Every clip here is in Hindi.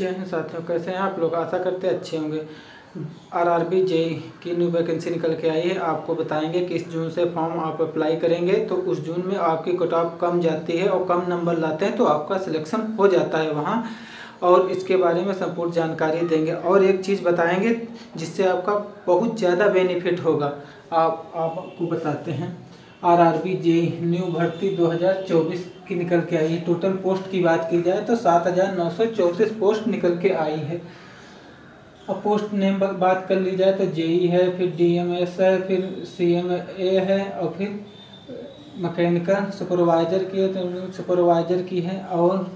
जय हिंद साथियों, कैसे हैं आप लोग। आशा करते हैं अच्छे होंगे। आरआरबी जेईई की न्यू वैकेंसी निकल के आई है। आपको बताएंगे कि इस जून से फॉर्म आप अप्लाई करेंगे तो उस जून में आपकी कट ऑफ कम जाती है और कम नंबर लाते हैं तो आपका सिलेक्शन हो जाता है वहाँ, और इसके बारे में संपूर्ण जानकारी देंगे। और एक चीज़ बताएंगे जिससे आपका बहुत ज़्यादा बेनिफिट होगा। आपको बताते हैं। आरआरबी जेईई न्यू भर्ती 2024 की निकल के आई है। टोटल पोस्ट की बात की जाए तो 7,934 पोस्ट निकल के आई है। अब पोस्ट नेम बात कर ली जाए तो जेईई है, फिर डीएमएस है, फिर सीएमए है, और फिर मैकेनिकल सुपरवाइज़र की है तो सुपरवाइज़र की है। और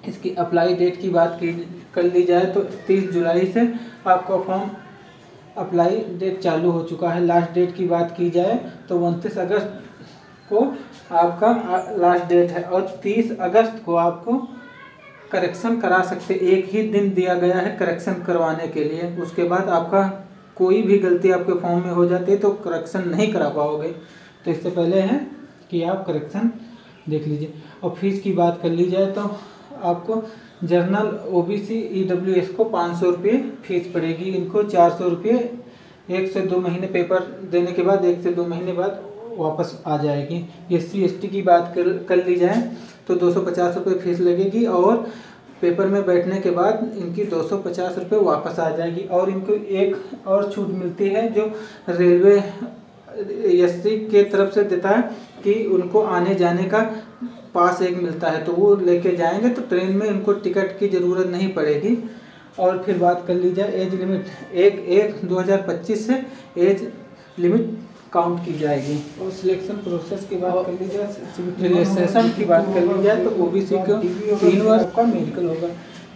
इसकी अप्लाई डेट की बात की कर ली जाए तो 30 जुलाई से आपका फॉर्म अप्लाई डेट चालू हो चुका है। लास्ट डेट की बात की जाए तो 29 अगस्त को आपका लास्ट डेट है, और 30 अगस्त को आपको करेक्शन करा सकते। एक ही दिन दिया गया है करेक्शन करवाने के लिए। उसके बाद आपका कोई भी गलती आपके फॉर्म में हो जाती है तो करेक्शन नहीं करा पाओगे। तो इससे पहले है कि आप करेक्शन देख लीजिए। और फीस की बात कर ली जाए तो आपको जर्नल ओबीसी ईडब्ल्यूएस को 500 रुपये फीस पड़ेगी। इनको 400 रुपये 1 से 2 महीने पेपर देने के बाद 1 से 2 महीने बाद वापस आ जाएगी। एससी एसटी की बात कर ली जाए तो 250 रुपये फीस लगेगी, और पेपर में बैठने के बाद इनकी 250 रुपये वापस आ जाएगी। और इनको एक और छूट मिलती है जो रेलवे एससी के तरफ से देता है कि उनको आने जाने का पास एक मिलता है, तो वो लेके जाएंगे तो ट्रेन में उनको टिकट की ज़रूरत नहीं पड़ेगी। और फिर बात कर ली जाए एज लिमिट 1/1/2025 से एज लिमिट काउंट की जाएगी। और सिलेक्शन प्रोसेस की बात कर ली जाए, रिलेक्सेशन की बात कर ली जाए तो ओबीसी का 3 वर्ष का मेडिकल होगा।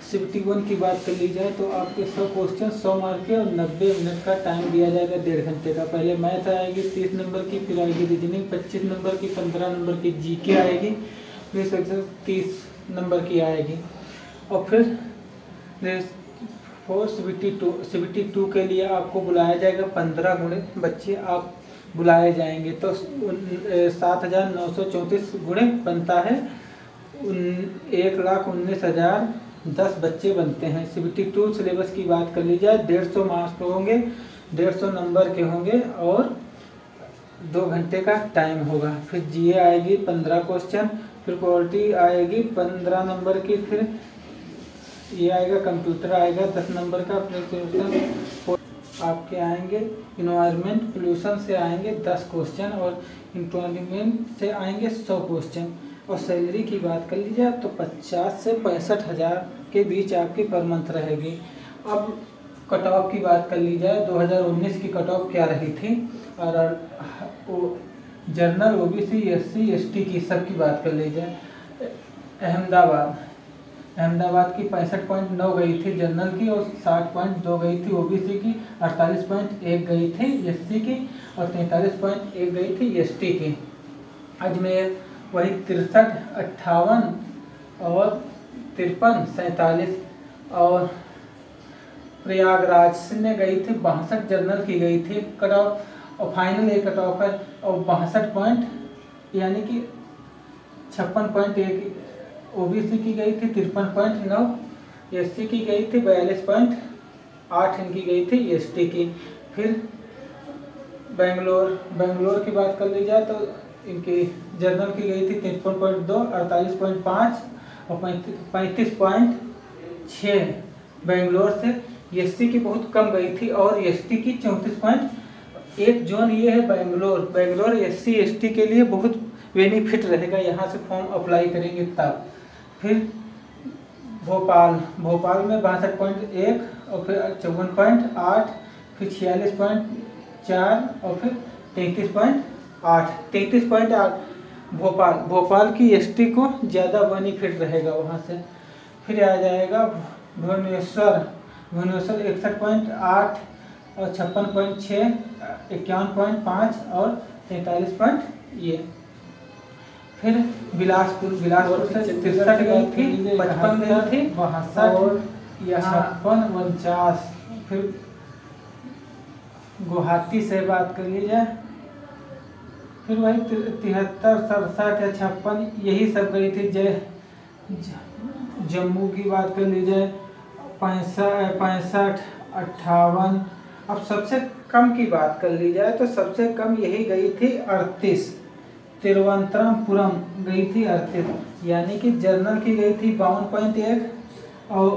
CBT 1 की बात कर ली जाए तो आपके 100 क्वेश्चन 100 मार्क के और 90 मिनट का टाइम दिया जाएगा, 1.5 घंटे का। पहले मैथ आएगी 30 नंबर की, फिर आएगी रीजनिंग 25 नंबर की, 15 नंबर की जीके आएगी, फिर सेक्शन 30 नंबर की आएगी। और फिर फॉर CBT 2 के लिए आपको बुलाया जाएगा 15 गुणे बच्चे आप बुलाए जाएंगे, तो 7,934 गुणे बनता है 1,19,010 बच्चे बनते हैं। CBT 2 सिलेबस की बात कर ली जाए 150 मार्क्स होंगे, 150 नंबर के होंगे और 2 घंटे का टाइम होगा। फिर जीए आएगी 15 क्वेश्चन, फिर पॉलिटी आएगी 15 नंबर की, फिर ये आएगा कंप्यूटर आएगा 10 नंबर का, फिर आपके आएंगे इन्वायरमेंट पोल्यूशन से आएंगे 10 क्वेश्चन, और एम्प्लॉयमेंट से आएंगे 100 क्वेश्चन। और सैलरी की बात कर ली जाए तो 50 से 65 हज़ार के बीच आपकी पर मंथ रहेगी। अब कट ऑफ की बात कर ली जाए 2019 की कट ऑफ क्या रही थी, और जर्नल ओबीसी एससी एसटी की सब की बात कर ली जाए। अहमदाबाद की 65.9 गई थी जनरल की, और 60.2 गई थी ओबीसी की, 48.1 गई थी एससी की, और 43.1 गई थी एसटी की। अजमेर वही 63, 58 और 53, 47, और प्रयागराज में गई थी 62 जनरल की गई थी कट ऑफ, और फाइनल एक कट ऑफ है और 62 पॉइंट यानी कि 56.1 ओबीसी की गई थी, 53.9 एससी की गई थी, 42.8 इनकी गई थी एसटी की। फिर बेंगलोर की बात कर ली जाए तो इनकी जनरल की गई थी 53.2, 48.5 और 35.6 बेंगलोर से। एससी की बहुत कम गई थी और एसटी की 34.1। जोन ये है बेंगलोर एससी एसटी के लिए बहुत बेनिफिट रहेगा, यहाँ से फॉर्म अप्लाई करेंगे तब। फिर भोपाल में 62.1 और फिर 54.8, फिर 46.4 और फिर 33.8 भोपाल की एसटी को ज़्यादा बेनिफिट रहेगा वहाँ से। फिर आ जाएगा भुवनेश्वर 61.8 और 56.6, 51.5 और 43. ये फिर बिलासपुर से 63 गई थी, 55 गई थी, 62 यहाँ 56, 49। फिर गुवाहाटी से बात कर ली जाए फिर वही 73, 67 या 56 यही सब गई थी। जम्मू की बात कर ली जाए 65, 58। अब सबसे कम की बात कर ली जाए तो सबसे कम यही गई थी 38। तिरुवनंतपुरम गई थी 38, यानी कि जनरल की गई थी 52.1 और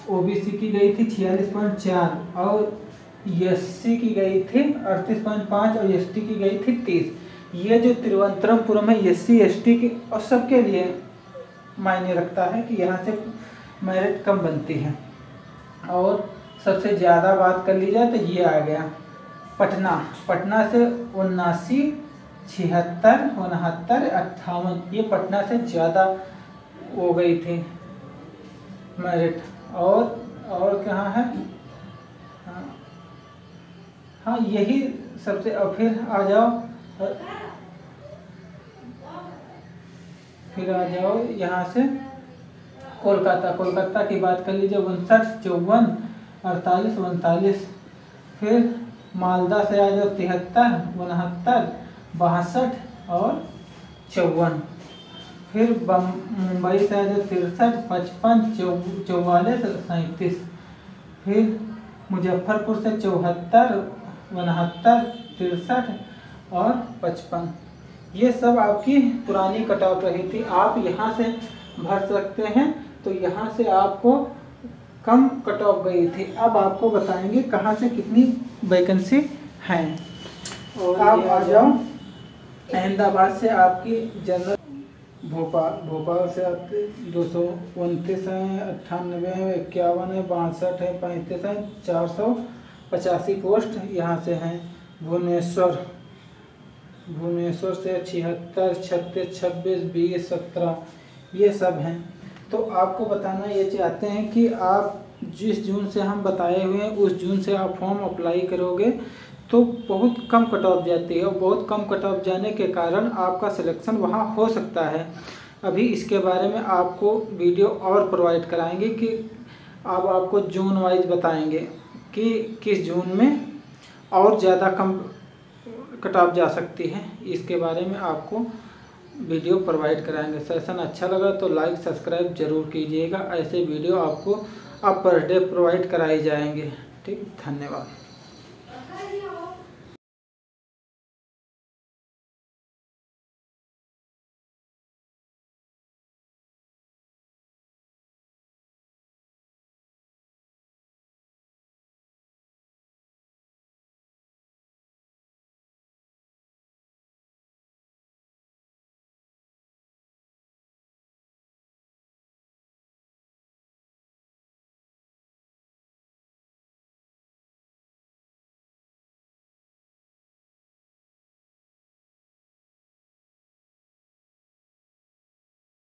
ओबीसी की गई थी 46.4 और एससी की गई थी 38.5 और एसटी की गई थी 30। ये जो तिरुवनंतपुरम है एससी एसटी की और सबके लिए मायने रखता है कि यहाँ से मेरिट कम बनती है। और सबसे ज़्यादा बात कर ली जाए तो ये आ गया पटना से 79, 76, 69, 58। ये पटना से ज़्यादा हो गई थी मेरिट। और कहाँ है? हाँ यही सबसे। और फिर आ जाओ यहाँ से कोलकाता की बात कर लीजिए 59, 54, 48, 39। फिर मालदा से आ जाओ 73, 69, 62 और 54। फिर मुंबई से आ जाओ 63, 55, 44, 37। फिर मुजफ्फरपुर से 74, 69, 63 और 55। ये सब आपकी पुरानी कट ऑफ रही थी। आप यहाँ से भर सकते हैं, तो यहाँ से आपको कम कट ऑफ गई थी। अब आपको बताएंगे कहाँ से कितनी वैकेंसी हैं। और आप आ जाओ अहमदाबाद से आपकी जनरल, भोपाल से आपके 229 हैं, 98 है, 51 है, 62 है, 35 है, 485 पोस्ट यहाँ से हैं। भुवनेश्वर से 76, 36, 26, 20, 17 ये सब हैं। तो आपको बताना ये चाहते हैं कि आप जिस जून से हम बताए हुए हैं उस जून से आप फॉर्म अप्लाई करोगे तो बहुत कम कट ऑफ जाती है और बहुत कम कट ऑफ जाने के कारण आपका सिलेक्शन वहाँ हो सकता है। अभी इसके बारे में आपको वीडियो और प्रोवाइड कराएंगे कि अब आपको जून वाइज बताएंगे कि किस जून में और ज़्यादा कम कट ऑफ जा सकती है। इसके बारे में आपको वीडियो प्रोवाइड कराएंगे। सेशन अच्छा लगा तो लाइक सब्सक्राइब जरूर कीजिएगा। ऐसे वीडियो आपको अब पर डे प्रोवाइड कराए जाएंगे। ठीक, धन्यवाद।